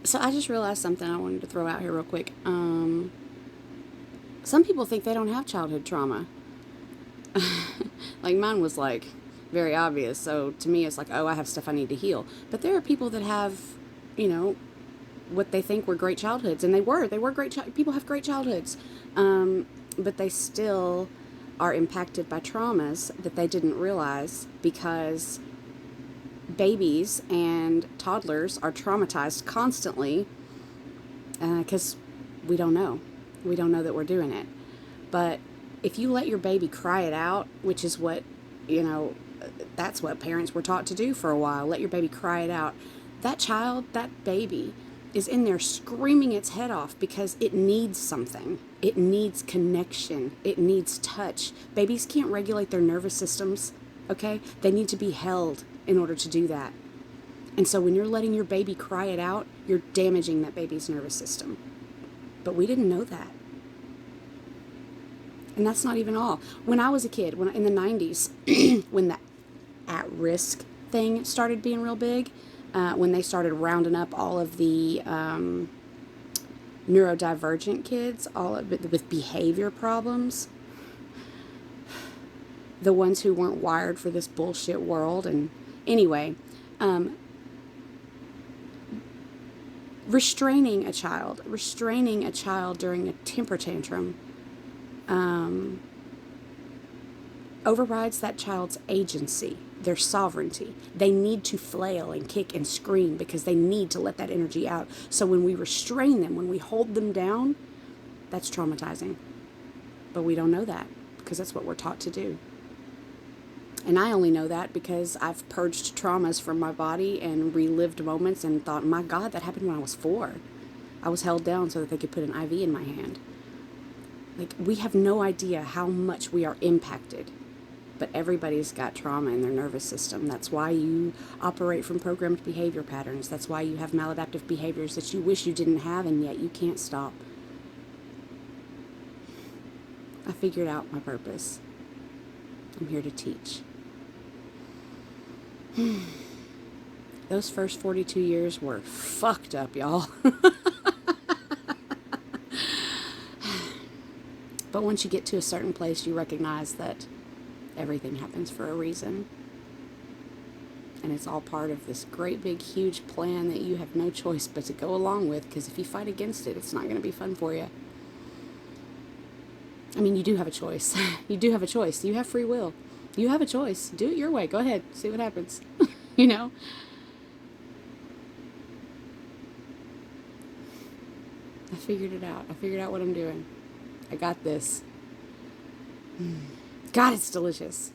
So I just realized something I wanted to throw out here real quick. Some people think they don't have childhood trauma. Like mine was like very obvious. So to me, it's like, oh, I have stuff I need to heal. But there are people that have, you know, what they think were great childhoods, and they were great. People have great childhoods, but they still are impacted by traumas that they didn't realize because babies and toddlers are traumatized constantly because we don't know. We don't know that we're doing it. But if you let your baby cry it out, which is what, you know, that's what parents were taught to do for a while, let your baby cry it out. That child, that baby, is in there screaming its head off because it needs something. It needs connection. It needs touch. Babies can't regulate their nervous systems, okay? They need to be held in order to do that. And so when you're letting your baby cry it out, you're damaging that baby's nervous system. But we didn't know that. And that's not even all. When I was a kid, when in the 90s, when the at-risk thing started being real big, when they started rounding up all of the neurodivergent kids, all of it with behavior problems, the ones who weren't wired for this bullshit world. And anyway, restraining a child during a temper tantrum overrides that child's agency, their sovereignty. They need to flail and kick and scream because they need to let that energy out. So when we restrain them, when we hold them down, that's traumatizing. But we don't know that because that's what we're taught to do. And I only know that because I've purged traumas from my body and relived moments and thought, my God, that happened when I was 4. I was held down so that they could put an IV in my hand. Like, we have no idea how much we are impacted. But everybody's got trauma in their nervous system. That's why you operate from programmed behavior patterns. That's why you have maladaptive behaviors that you wish you didn't have, and yet you can't stop. I figured out my purpose. I'm here to teach. Those first 42 years were fucked up, y'all. But once you get to a certain place, you recognize that everything happens for a reason. And it's all part of this great big huge plan that you have no choice but to go along with, because if you fight against it, it's not going to be fun for you. I mean, you do have a choice. You do have a choice. You have free will. You have a choice. Do it your way. Go ahead. See what happens. You know? I figured it out. I figured out what I'm doing. I got this. God, it's delicious.